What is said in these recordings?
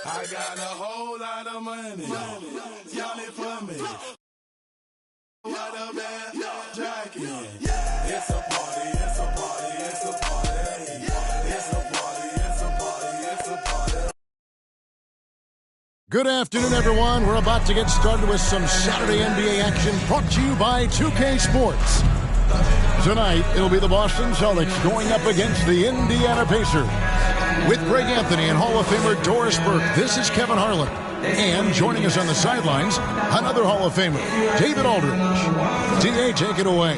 I got a whole lot of money. Y'all it for me. What a bad jacket. It's a party, it's a party, it's a party. It's a party, it's a party, it's a party. Good afternoon, everyone. We're about to get started with some Saturday NBA action brought to you by 2K Sports. Tonight, it'll be the Boston Celtics going up against the Indiana Pacers. With Greg Anthony and Hall of Famer Doris Burke, this is Kevin Harlan. And joining us on the sidelines, another Hall of Famer, David Aldridge. D.A., take it away.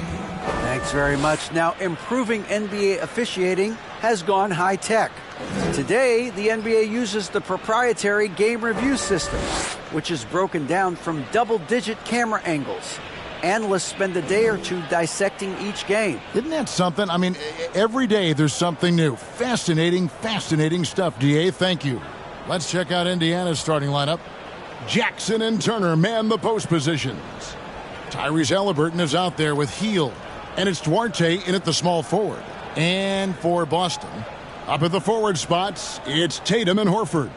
Thanks very much. Now, improving NBA officiating has gone high-tech. Today, the NBA uses the proprietary game review system, which is broken down from double-digit camera angles. Analysts spend a day or two dissecting each game. Isn't that something? I mean, every day there's something new. Fascinating, fascinating stuff, D.A. Thank you. Let's check out Indiana's starting lineup. Jackson and Turner man the post positions. Tyrese Haliburton is out there with Hield. And it's Duarte in at the small forward. And for Boston, up at the forward spots, it's Tatum and Horford.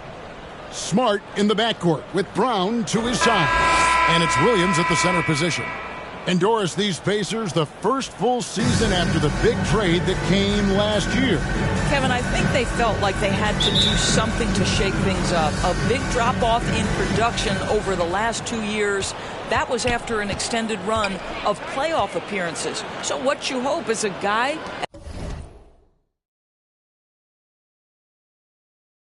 Smart in the backcourt with Brown to his side. And it's Williams at the center position. And Doris, these Pacers, the first full season after the big trade that came last year. Kevin, I think they felt like they had to do something to shake things up. A big drop-off in production over the last 2 years. That was after an extended run of playoff appearances. So what you hope is a guy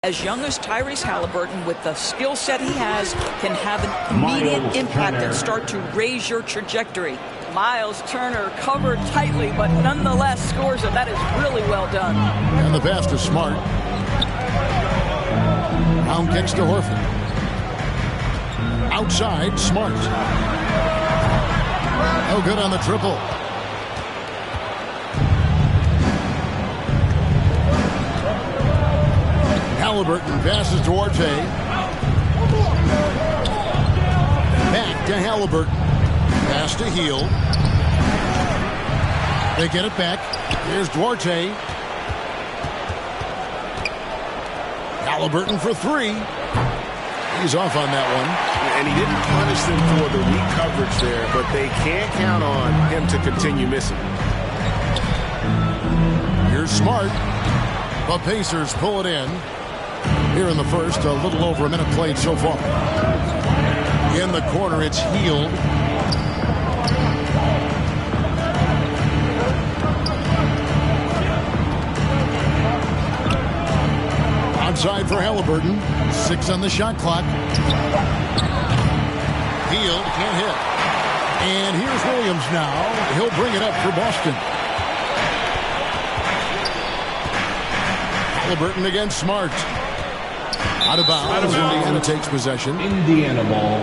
as young as Tyrese Haliburton, with the skill set he has, can have an immediate impact and start to raise your trajectory. Miles Turner covered tightly, but nonetheless scores it. That is really well done. And the pass to Smart. Brown kicks to Horford. Outside, Smart. No good on the triple. Haliburton passes to Duarte. Back to Haliburton. Pass to Hield. They get it back. Here's Duarte. Haliburton for three. He's off on that one. And he didn't punish them for the weak coverage there, but they can't count on him to continue missing. Here's Smart. The Pacers pull it in. Here in the first, a little over a minute played so far. In the corner, it's Hield. Outside for Haliburton. 6 on the shot clock. Hield can't hit. And here's Williams now. He'll bring it up for Boston. Haliburton against Smart. Out of bounds. Indiana takes possession. Indiana ball.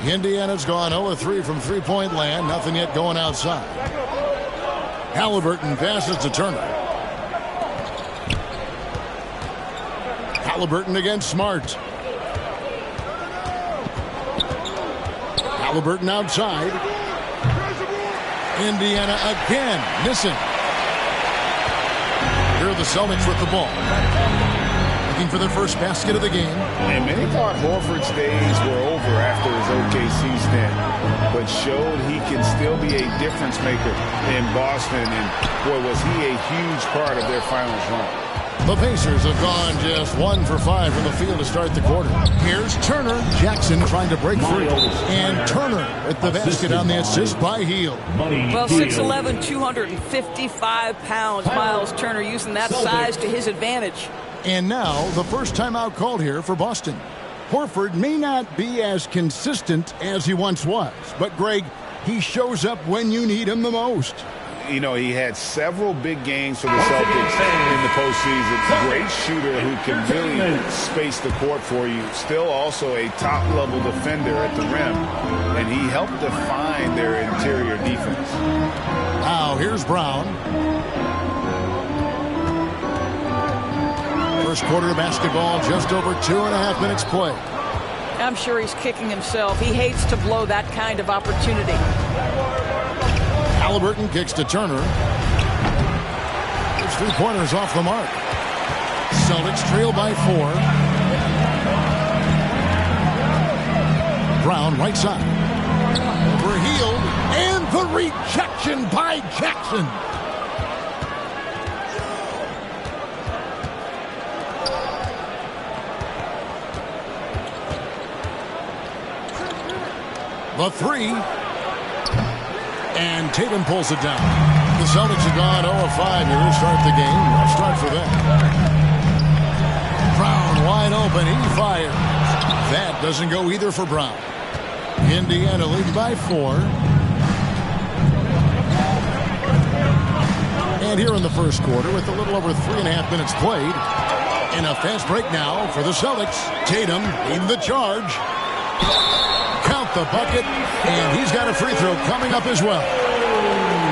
Indiana's gone 0-3 from three-point land. Nothing yet going outside. Haliburton passes to Turner. Haliburton against Smart. Haliburton outside. Indiana again missing. Here are the Celtics with the ball. Looking for their first basket of the game. And many thought Horford's days were over after his OKC stint, but showed he can still be a difference maker in Boston. And boy, was he a huge part of their finals run. The Pacers have gone just 1 for 5 from the field to start the quarter. Here's Turner. Jackson trying to break free. And Turner at the basket on the assist by Hield. Well, 6'11", 255 pounds. Miles Turner using that size to his advantage. And now the first timeout called here for Boston. Horford may not be as consistent as he once was. But, Greg, he shows up when you need him the most. You know, he had several big games for the Celtics in the postseason. Great shooter who can really space the court for you. Still also a top-level defender at the rim. And he helped define their interior defense. Now, here's Brown. first quarter of basketball, just over 2.5 minutes play. I'm sure he's kicking himself. He hates to blow that kind of opportunity. Halliburton kicks to Turner. His three-pointers off the mark. Celtics trail by 4. Brown right side. For Hield, and the rejection by Jackson. The three. And Tatum pulls it down. The Celtics have gone 0 of 5 here to start the game. Rough start for them. Brown wide open. He fires. That doesn't go either for Brown. Indiana leads by 4. And here in the first quarter, with a little over 3.5 minutes played, in a fast break now for the Celtics. Tatum leading the charge. Count the bucket, and he's got a free throw coming up as well.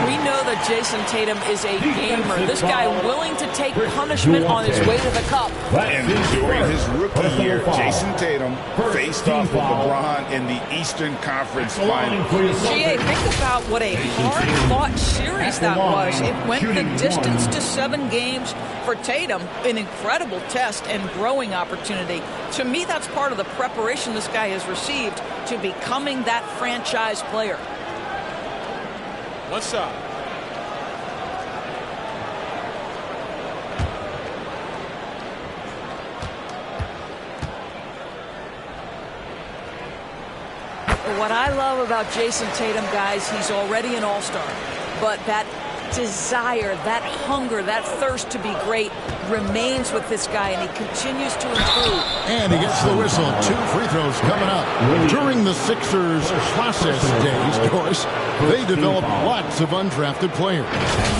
We know that Jason Tatum is a gamer. This guy willing to take punishment on his way to the cup. And during his rookie year, Jason Tatum faced off with LeBron in the Eastern Conference Finals. GA, think about what a hard-fought series that was. It went the distance to 7 games for Tatum, an incredible test and growing opportunity. To me, that's part of the preparation this guy has received to becoming that franchise player. What's up? What I love about Jason Tatum, guys, he's already an all-star. But that desire, that hunger, that thirst to be great remains with this guy, and he continues to improve. And he gets the whistle. 2 free throws coming up. During the Sixers' process days, of course, they developed lots of undrafted players.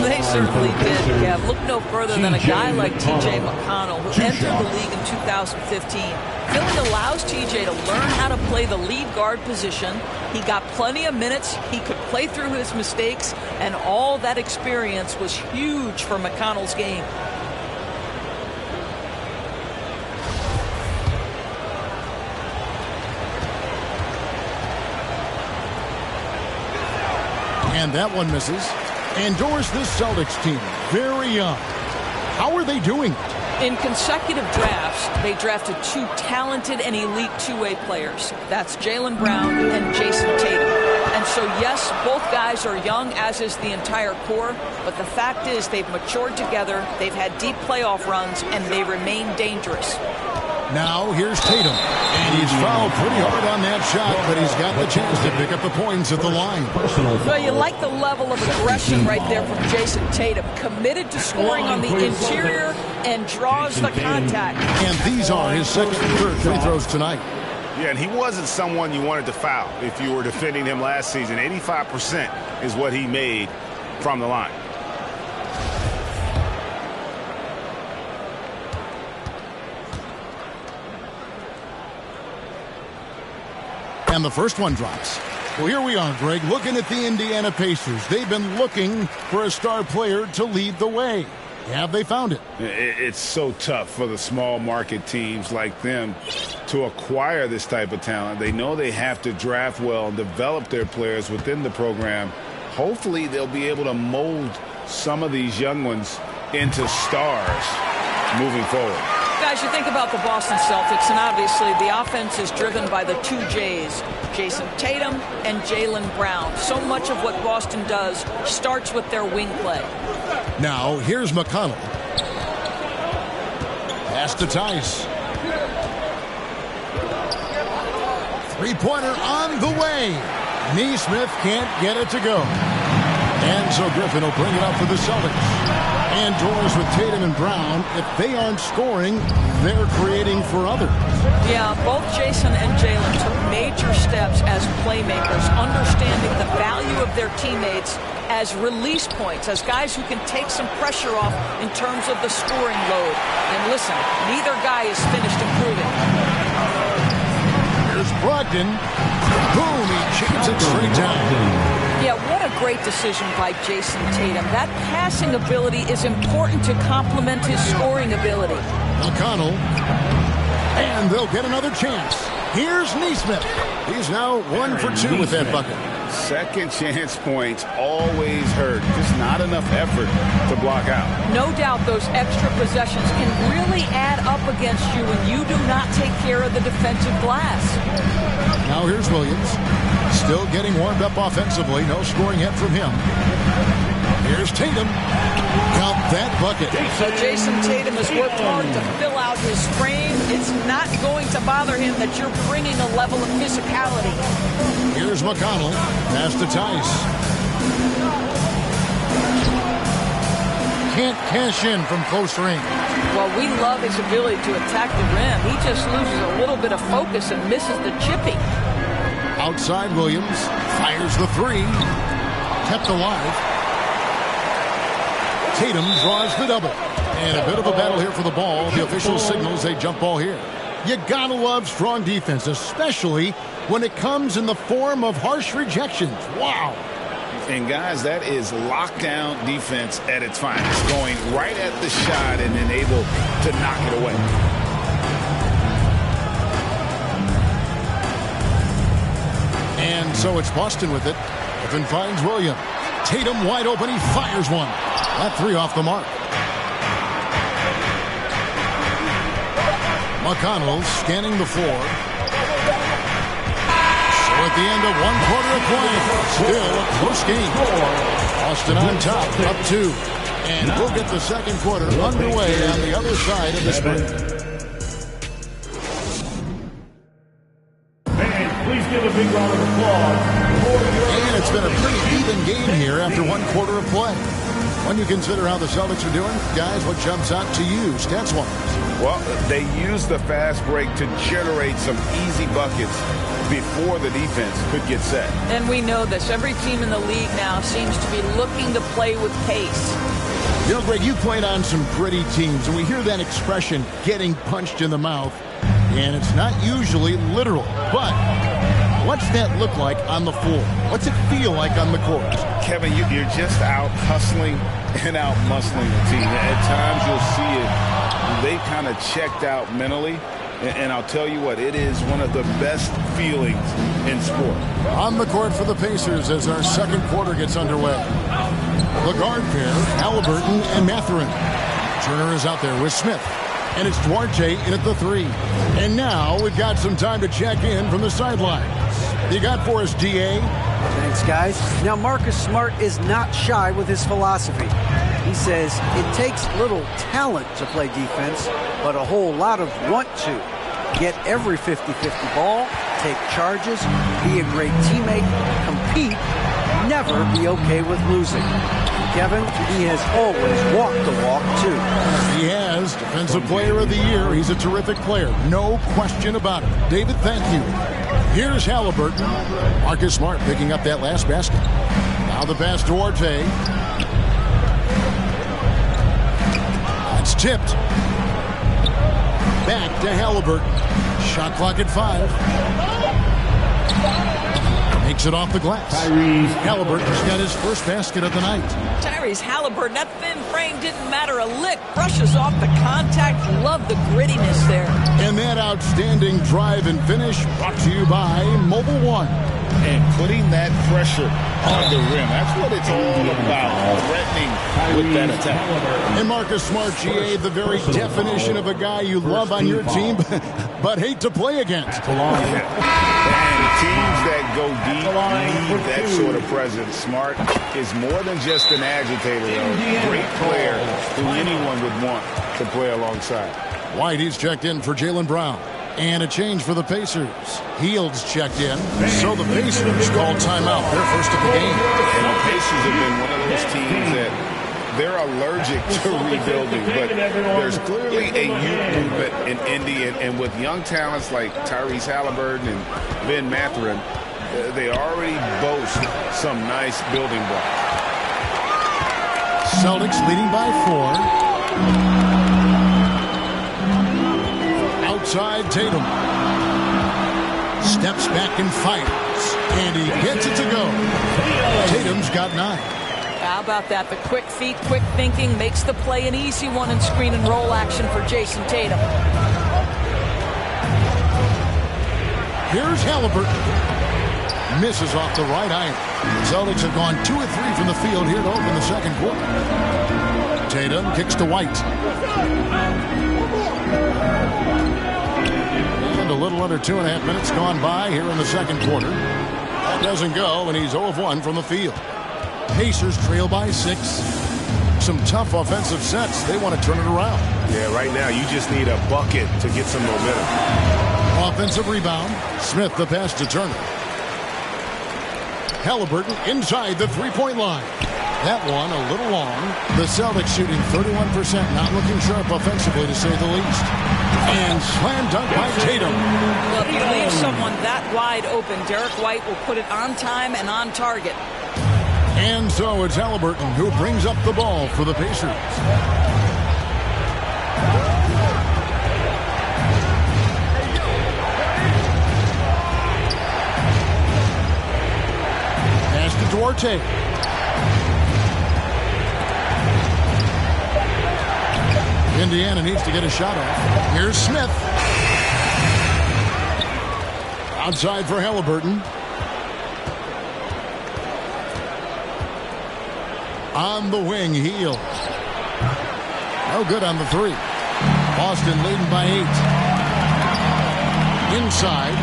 They certainly did, Kev. Look no further than a guy like T.J. McConnell, who entered the league in 2015. Philly allows TJ to learn how to play the lead guard position. He got plenty of minutes. He could play through his mistakes, and all that experience was huge for McConnell's game. And that one misses. And Doris, this Celtics team, very young. How are they doing it? In consecutive drafts, they drafted 2 talented and elite two-way players. That's Jaylen Brown and Jason Tatum. And so, yes, both guys are young, as is the entire core. But the fact is they've matured together, they've had deep playoff runs, and they remain dangerous. Now, here's Tatum. And he's fouled pretty hard on that shot, but he's got the chance to pick up the points at the line. Well, you like the level of aggression right there from Jason Tatum. Committed to scoring on the interior and draws the contact. And these are his second and third free throws tonight. Yeah, and he wasn't someone you wanted to foul if you were defending him last season. 85% is what he made from the line. And the first one drops. Well, here we are, Greg, looking at the Indiana Pacers. They've been looking for a star player to lead the way. Have they found it? It's so tough for the small market teams like them to acquire this type of talent. They know they have to draft well and develop their players within the program. Hopefully they'll be able to mold some of these young ones into stars moving forward. Guys, you think about the Boston Celtics, and obviously the offense is driven by the 2 J's, Jason Tatum and Jaylen Brown. So much of what Boston does starts with their wing play. Now, here's McConnell. Pass to Tice. Three-pointer on the way. Neesmith can't get it to go. And so Griffin will bring it up for the Celtics. And Doris with Tatum and Brown, if they aren't scoring, they're creating for others. Yeah, both Jason and Jaylen took major steps as playmakers, understanding the value of their teammates as release points, as guys who can take some pressure off in terms of the scoring load. And listen, neither guy is finished improving. Here's Brogdon. Boom, he chains it straight down. Yeah, what a great decision by Jason Tatum. That passing ability is important to complement his scoring ability. McConnell. And they'll get another chance. Here's Neesmith. He's now 1 for 2 with that bucket. Second chance points always hurt. Just not enough effort to block out. No doubt those extra possessions can really add up against you when you do not take care of the defensive glass. Now here's Williams. Still getting warmed up offensively. No scoring yet from him. Here's Tatum. Count that bucket. So Jason Tatum has worked hard to fill out his frame. It's not going to bother him that you're bringing a level of physicality. Here's McConnell. Pass to Tice. Can't cash in from close range. Well, we love his ability to attack the rim. He just loses a little bit of focus and misses the chippy. Outside Williams. Fires the three. Kept alive. Tatum draws the double. And a bit of a battle here for the ball. The official signals a jump ball here. You gotta love strong defense, especially when it comes in the form of harsh rejections. Wow. And guys, that is lockdown defense at its finest. Going right at the shot and then able to knock it away. And so it's Boston with it. Griffin finds Williams. Tatum wide open. He fires one. That three off the mark. McConnell scanning the floor. So at the end of 1 quarter of play, still a close game. Boston on top, up 2. And we'll get the second quarter underway on the other side of the screen. Please give a big round of applause. And it's been a pretty even game here after 1 quarter of play. When you consider how the Celtics are doing, guys, what jumps out to you, stats-wise? Well, they used the fast break to generate some easy buckets before the defense could get set. And we know this. Every team in the league now seems to be looking to play with pace. You know, Greg, you played on some gritty teams, and we hear that expression, getting punched in the mouth, and it's not usually literal. But what's that look like on the floor? What's it feel like on the court? Kevin, you're just out hustling and out muscling the team. At times you'll see it. They kind of checked out mentally. And I'll tell you what, it is one of the best feelings in sport. On the court for the Pacers as our second quarter gets underway. The guard pair, Halliburton and Mathurin. Turner is out there with Smith. And it's Duarte in at the three. And now we've got some time to check in from the sidelines. You got for us, DA? Thanks, guys. Now, Marcus Smart is not shy with his philosophy. He says it takes little talent to play defense, but a whole lot of want to. Get every 50-50 ball, take charges, be a great teammate, compete, never be okay with losing. Kevin, he has always walked the walk, too. He has. Defensive Player of the Year. He's a terrific player. No question about it. David, thank you. Here's Halliburton. Marcus Smart picking up that last basket. Now the pass to Duarte. It's tipped. Back to Halliburton. Shot clock at 5. Makes it off the glass. Halliburton's got his first basket of the night. Tyrese Halliburton, that thin frame didn't matter a lick. Brushes off the contact. Love the grittiness there. And that outstanding drive and finish brought to you by Mobile One. And putting that pressure on the rim. That's what it's all about. Threatening with that attack. And Marcus Smart, GA, the very definition of a guy you love on your team, but hate to play against. And teams that go deep need that sort of presence. Smart is more than just an agitator, though. Great player who anyone would want to play alongside. White, he's checked in for Jaylen Brown. And a change for the Pacers. Heald's checked in. So the Pacers call timeout. Their first of the game. And the Pacers have been one of those teams that they're allergic to rebuilding. But there's clearly a youth movement in Indy. And with young talents like Tyrese Halliburton and Ben Mathurin, they already boast some nice building blocks. Celtics leading by 4. Outside Tatum. Steps back and fires. And he gets it to go. Tatum's got 9. How about that? The quick feet, quick thinking makes the play an easy one in screen and roll action for Jason Tatum. Here's Halliburton. Misses off the right iron. Celtics have gone 2 of 3 from the field here to open the second quarter. Tatum kicks to White. And a little under 2.5 minutes gone by here in the second quarter. That doesn't go, and he's 0 of 1 from the field. Pacers trail by 6. Some tough offensive sets. They want to turn it around. Yeah, right now you just need a bucket to get some momentum. Offensive rebound. Smith the pass to Turner. Halliburton inside the three-point line. That one a little long. The Celtics shooting 31%, not looking sharp offensively to say the least. And slam dunk by Tatum. Well, if you leave someone that wide open, Derek White will put it on time and on target. And so it's Halliburton who brings up the ball for the Pacers. Pass to Duarte. Indiana needs to get a shot off. Here's Smith. Outside for Halliburton. On the wing, Hield. No good on the three. Boston leading by 8. Inside.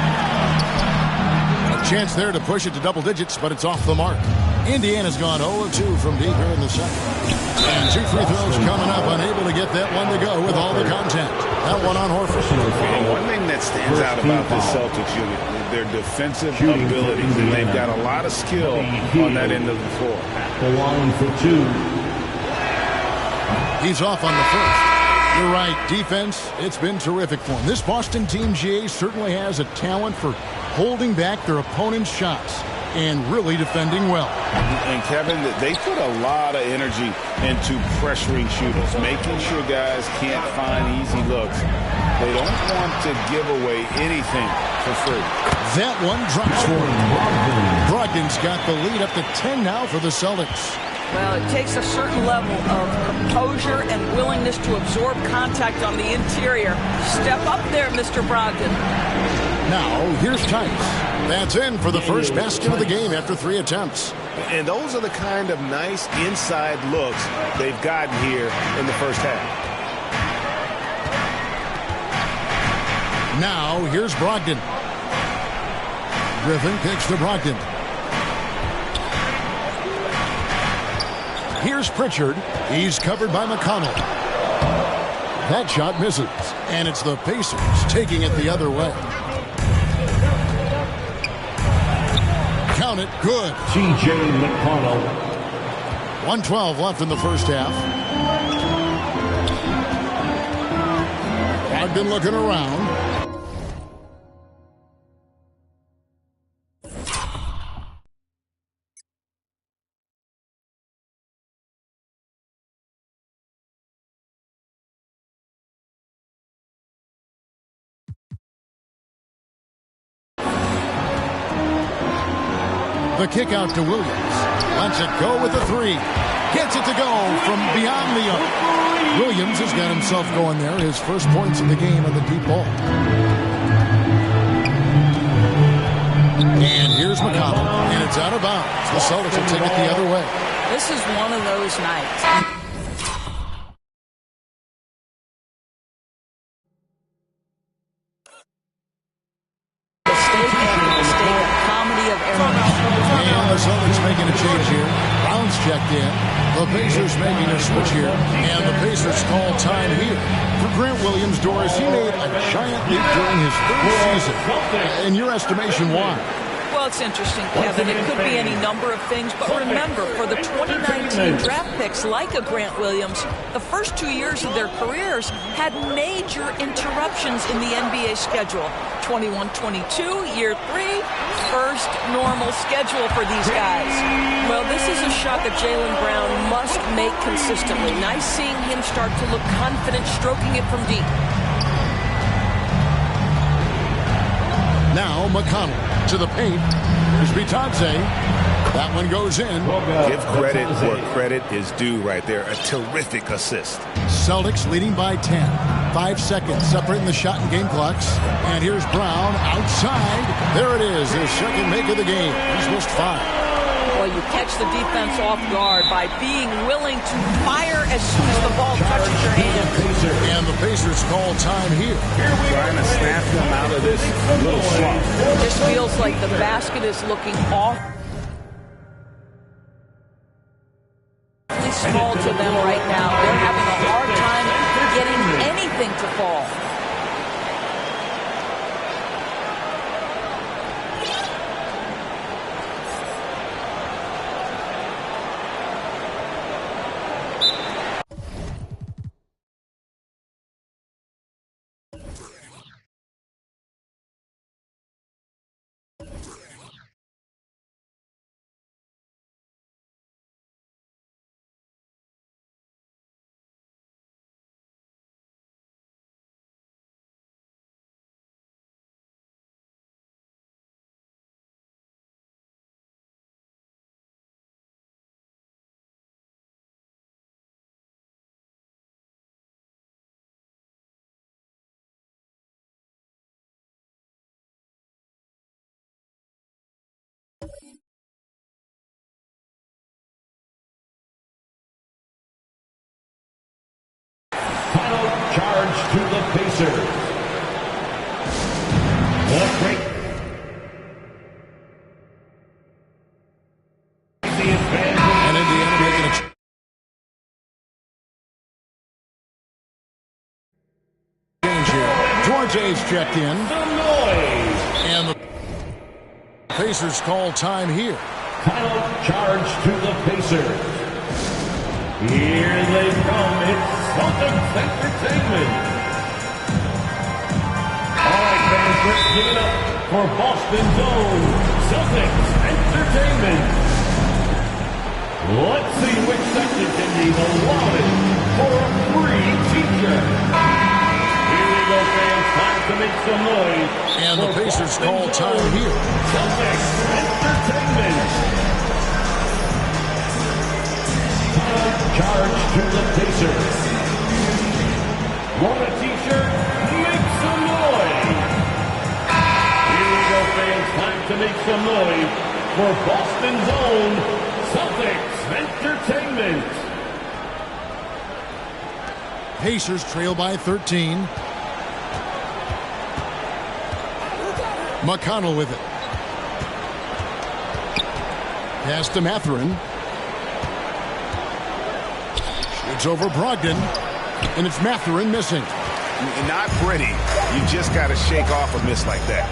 A chance there to push it to double digits, but it's off the mark. Indiana's gone 0 of 2 from deep here in the second. And 2 free throws coming up, unable to get that one to go with all the contact. That one on Horford. And one thing that stands out about this Celtics unit is their defensive abilities, and they've got a lot of skill on that end of the floor. The line for 2. He's off on the first. You're right. Defense, it's been terrific for him. This Boston team, GA, certainly has a talent for holding back their opponent's shots and really defending well. And Kevin, they put a lot of energy into pressuring shooters, making sure guys can't find easy looks. They don't want to give away anything for free. That one drops for him. Brogdon's got the lead up to 10 now for the Celtics. Well, it takes a certain level of composure and willingness to absorb contact on the interior. Step up there, Mr. Brogdon. Now, here's Tice. That's in for the first basket of the game after 3 attempts. And those are the kind of nice inside looks they've gotten here in the first half. Now, here's Brogdon. Griffin kicks to Brogdon. Here's Pritchard. He's covered by McConnell. That shot misses, and it's the Pacers taking it the other way. Count it, good. T.J. McConnell. 1:12 left in the first half. Brogdon looking around. The kick out to Williams. Lets it go with the 3. Gets it to go from beyond the arc. Williams has got himself going there. His first points of the game on the deep ball. And here's McConnell. And it's out of bounds. The Celtics will take it the other way. This is one of those nights. And the Celtics making a change here. Brown's checked in. The Pacers making a switch here. And the Pacers call time here. For Grant Williams, Doris, he made a giant leap during his third season. In your estimation, why? Well, it's interesting, Kevin. It could be any number of things, but remember, for the 2019 draft picks like a Grant Williams, the first 2 years of their careers had major interruptions in the NBA schedule. 21-22, year 3, first normal schedule for these guys. Well, this is a shot that Jaylen Brown must make consistently. Nice seeing him start to look confident, stroking it from deep. Now McConnell to the paint. Here's Bitadze. That one goes in. Give credit where credit is due right there. A terrific assist. Celtics leading by 10. 5 seconds separating the shot and game clocks. And here's Brown outside. There it is, his second make of the game. He's missed 5. Well, you catch the defense off guard by being willing to fire as soon as the ball touches your hand. And the Pacers call time here. Trying to snap them out of this little slump. This feels like the basket is looking awfully small to them right now. They're having a hard time getting anything to fall. Final charge to the Pacers. And Indiana making a change here. Duarte's checked in. And the Pacers call time here. Final charge to the Pacers. Here they come. It's Celtics Entertainment. All right, fans, let's give it up for Boston's own Celtics Entertainment. Let's see which section can be allotted for a free t-shirt. Here we go, fans. Time to make some noise. And the Pacers call time here. Celtics Entertainment. Charge to the Pacers. Want a t-shirt? Make some noise. Here we go, fans. Time to make some noise for Boston's own Celtics Entertainment. Pacers trail by 13. McConnell with it. Pass to Mathurin. It's over Brogdon, and it's Mathurin missing. Not pretty. You just got to shake off a miss like that.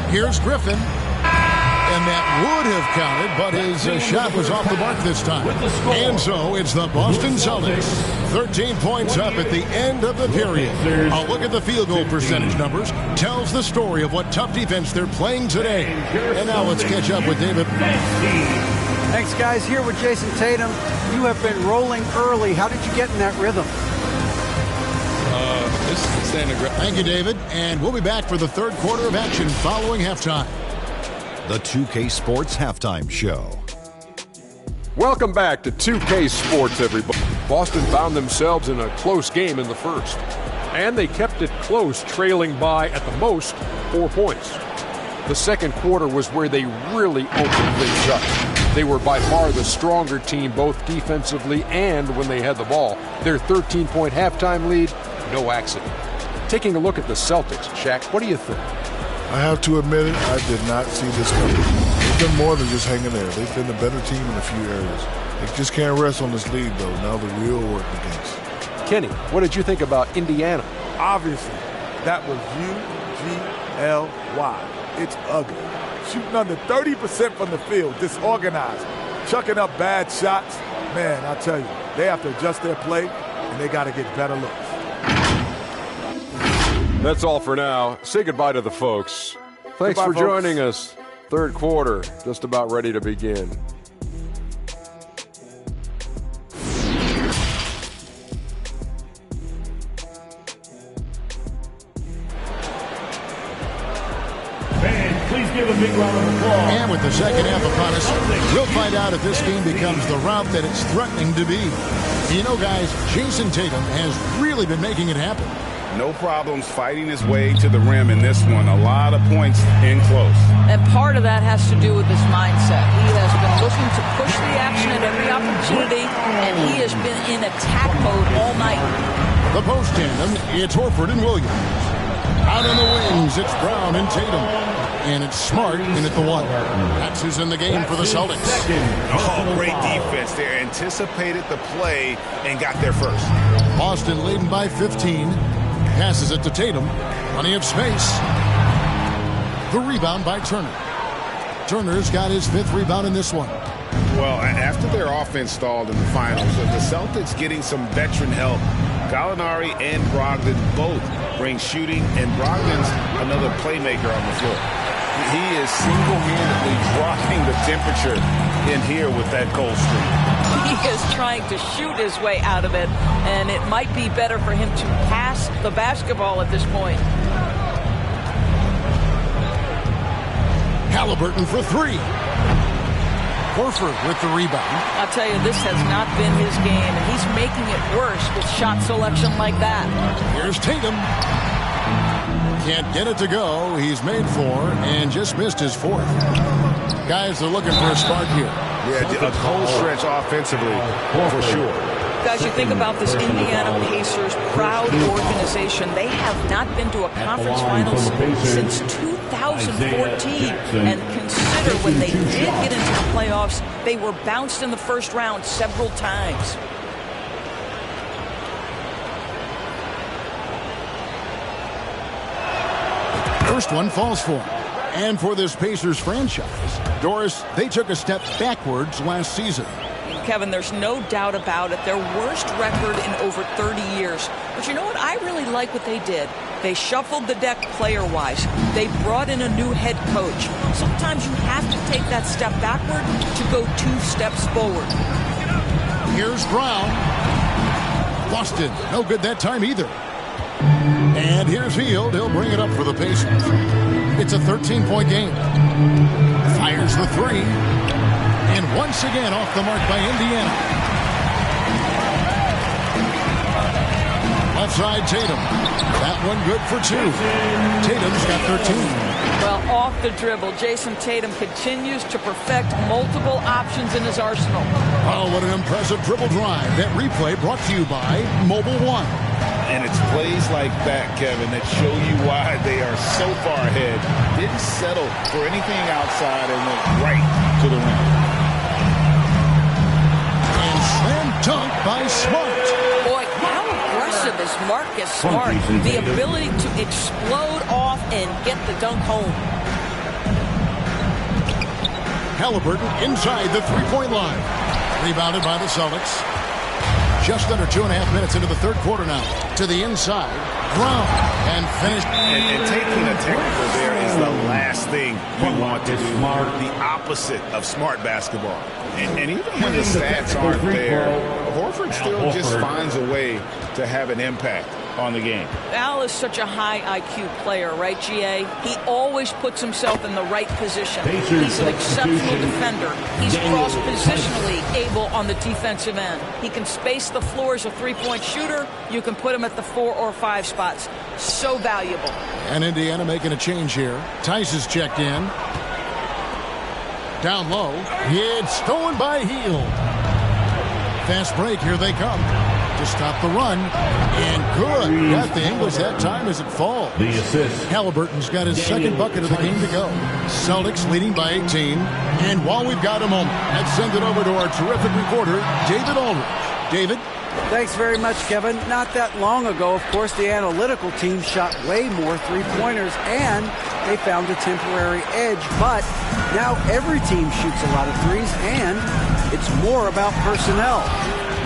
Here's Griffin, and that would have counted, but his shot was off the mark this time. And so it's the Boston Celtics, 13 points up at the end of the period. A look at the field goal percentage numbers tells the story of what tough defense they're playing today. And now let's catch up with David. Thanks, guys. Here with Jason Tatum. You have been rolling early. How did you get in that rhythm? Thank you, David. And we'll be back for the third quarter of action following halftime. The 2K Sports Halftime Show. Welcome back to 2K Sports, everybody. Boston found themselves in a close game in the first, and they kept it close, trailing by, at the most, 4 points. The second quarter was where they really opened things up. They were by far the stronger team, both defensively and when they had the ball. Their 13-point halftime lead, no accident. Taking a look at the Celtics, Shaq, what do you think? I have to admit it, I did not see this coming. They've been more than just hanging there. They've been the better team in a few areas. They just can't rest on this lead, though. Now the real work begins. Kenny, what did you think about Indiana? Obviously, that was U-G-L-Y. It's ugly. Shooting under 30% from the field, disorganized, chucking up bad shots. Man, I tell you, they have to adjust their play, and they got to get better looks. That's all for now. Say goodbye to the folks. Thanks Goodbye, for folks. joining us. Third quarter, just about ready to begin. Fans, please give a big round of applause. And with the second half upon us, we'll find out if this game becomes the rout that it's threatening to be. You know, guys, Jason Tatum has really been making it happen. No problems fighting his way to the rim in this one. A lot of points in close. And part of that has to do with his mindset. He has been looking to push the action at every opportunity, and he has been in attack mode all night. The post tandem, it's Horford and Williams. Out on the wings, it's Brown and Tatum. And it's Smart in at the one. That's who's in the game for the Celtics. Oh, great defense there. Anticipated the play and got there first. Boston leading by 15. Passes it to Tatum. Plenty of space. The rebound by Turner. Turner's got his 5th rebound in this one. Well, after their offense stalled in the finals, the Celtics getting some veteran help. Gallinari and Brogdon both bring shooting, and Brogdon's another playmaker on the floor. He is single-handedly dropping the temperature in here with that cold streak. He is trying to shoot his way out of it, and it might be better for him to pass the basketball at this point. Halliburton for 3. Horford with the rebound. I'll tell you, this has not been his game, and he's making it worse with shot selection like that. Here's Tatum. Can't get it to go. He's made 4 and just missed his 4th. Guys are looking for a spark here. Yeah, a cold stretch offensively, for sure. Guys, you think about this Indiana Pacers proud organization. They have not been to a conference finals since 2014. And consider when they did get into the playoffs, they were bounced in the first round several times. First one falls for him. And for this Pacers franchise, Doris, they took a step backwards last season. Kevin, there's no doubt about it. Their worst record in over 30 years. But you know what? I really like what they did. They shuffled the deck player-wise. They brought in a new head coach. Sometimes you have to take that step backward to go 2 steps forward. Here's Brown. Boston, no good that time either. And here's Hield. He'll bring it up for the Pacers. It's a 13-point game. Fires the 3. And once again off the mark by Indiana. Left side Tatum. That one good for 2. Tatum's got 13. Well, off the dribble, Jason Tatum continues to perfect multiple options in his arsenal. Oh, what an impressive dribble drive. That replay brought to you by Mobile One. And it's plays like that, Kevin, that show you why they are so far ahead. Didn't settle for anything outside and went right to the rim. And slam dunk by Smart. Boy, how aggressive is Marcus Smart? The ability to explode off and get the dunk home. Halliburton inside the 3-point line. Rebounded by the Celtics. Just under 2.5 minutes into the third quarter now. To the inside. Brown. And finished. And taking a technical there is the last thing you want to do. The opposite of smart basketball. And even when the stats aren't there, Horford still just finds a way to have an impact on the game. Al is such a high IQ player, right, GA? He always puts himself in the right position. He's an exceptional defender. He's cross-positionally able on the defensive end. He can space the floor as a 3-point shooter. You can put him at the 4 or 5 spots. So valuable. And Indiana making a change here. Tice is checked in. Down low. It's stolen by Hield. Fast break. Here they come. To stop the run. And good. Got the English that time as it falls. The assist. Halliburton's got his second bucket of the game to go. Celtics leading by 18. And while we've got a moment, let's send it over to our terrific reporter, David Aldridge. David? Thanks very much, Kevin. Not that long ago, of course, the analytical team shot way more three-pointers, and they found a temporary edge. But now every team shoots a lot of threes, and it's more about personnel.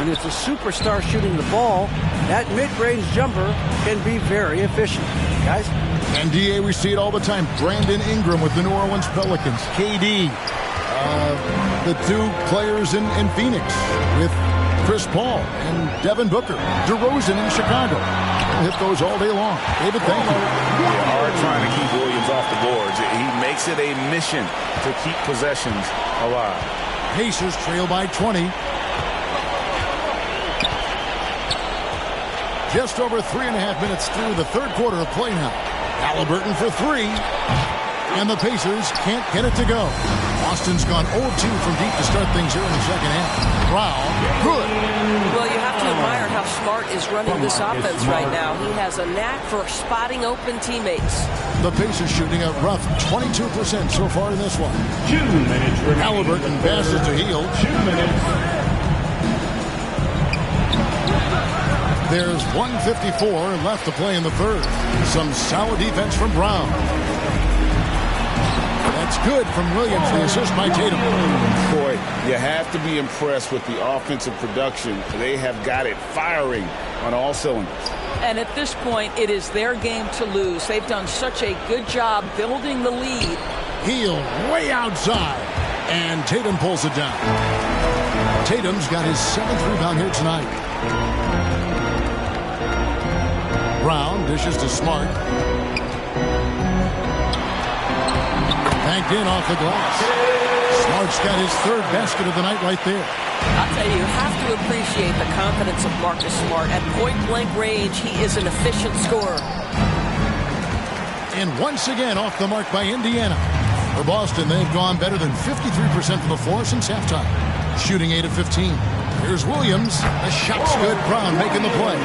When it's a superstar shooting the ball, that mid-range jumper can be very efficient. Guys? And DA, we see it all the time. Brandon Ingram with the New Orleans Pelicans. KD. The 2 players in Phoenix with Chris Paul and Devin Booker. DeRozan in Chicago. We'll hit those all day long. David, thank you. Yeah, hard trying to keep Williams off the boards. He makes makes it a mission to keep possessions alive. Pacers trail by 20. Just over 3.5 minutes through the third quarter of play now. Halliburton for three. And the Pacers can't get it to go. Boston's gone 0-2 from deep to start things here in the second half. Brown, good. Well, you have to admire how Smart is running this offense right now. He has a knack for spotting open teammates. The Pacers shooting a rough 22% so far in this one. 2 minutes remaining. Halliburton passes to Hield. 2 minutes. There's 1:54 left to play in the third. Some solid defense from Brown. That's good from Williams, the assist by Tatum. Boy, you have to be impressed with the offensive production. They have got it firing on all cylinders. And at this point, it is their game to lose. They've done such a good job building the lead. Hield way outside, and Tatum pulls it down. Tatum's got his 7th rebound here tonight. Brown dishes to Smart. Banked in off the glass. Smart's got his 3rd basket of the night right there. I'll tell you have to appreciate the confidence of Marcus Smart. At point-blank range, he is an efficient scorer. And once again off the mark by Indiana. For Boston, they've gone better than 53% from the floor since halftime. Shooting 8 of 15. Here's Williams. The shot's good. Brown making the play.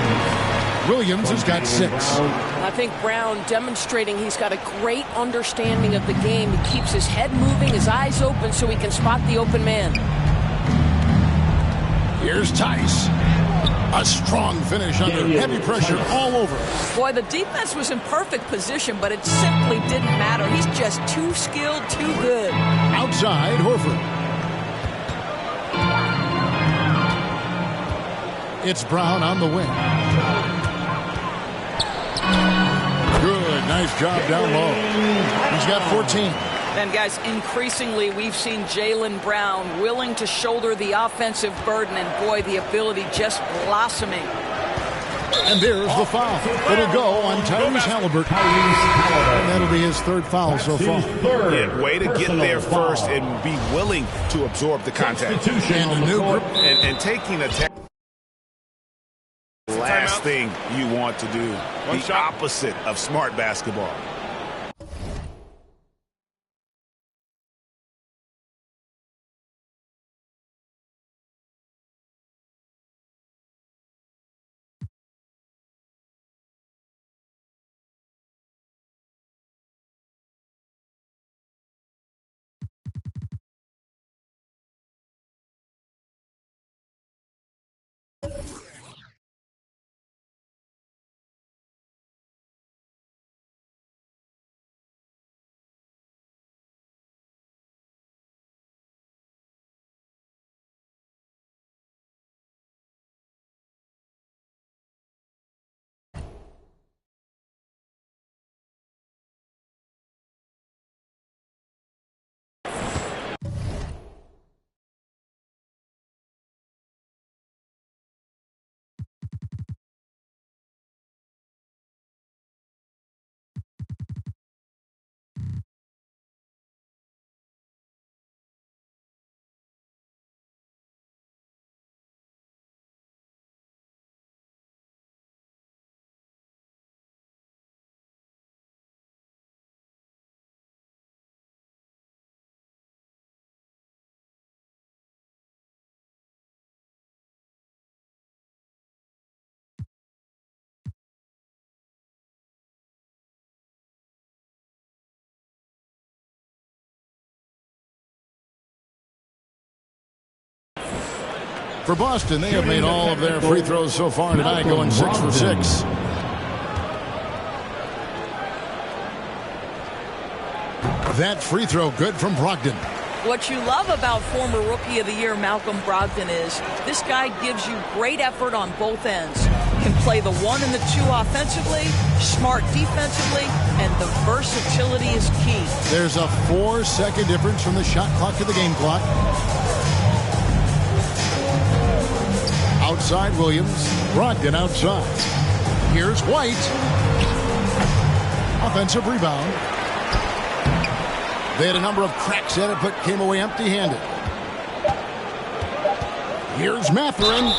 Williams has got 6. I think Brown demonstrating he's got a great understanding of the game. He keeps his head moving, his eyes open so he can spot the open man. Here's Tice. A strong finish under heavy pressure all over. Boy, the defense was in perfect position, but it simply didn't matter. He's just too skilled, too good. Outside, Horford. It's Brown on the wing. Good, nice job down low. He's got 14. And guys, increasingly we've seen Jaylen Brown willing to shoulder the offensive burden, and boy, the ability just blossoming. And there's the foul. It'll go on Tyrese Halliburton. And that'll be his 3rd foul so far. Yeah, way to get there first and be willing to absorb the contact. And a new group. And taking a last thing you want to do. The opposite of smart basketball. For Boston, they have made all of their free throws so far tonight, going 6 for 6. That free throw good from Brogdon. What you love about former Rookie of the Year Malcolm Brogdon is this guy gives you great effort on both ends. Can play the 1 and the 2 offensively, smart defensively, and the versatility is key. There's a 4-second difference from the shot clock to the game clock. Outside Williams, Brogdon outside. Here's White. Offensive rebound. They had a number of cracks at it, but came away empty-handed. Here's Mathurin.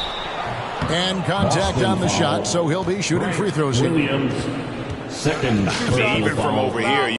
And contact on the shot, so he'll be shooting free throws here. Williams, second. Even from over here.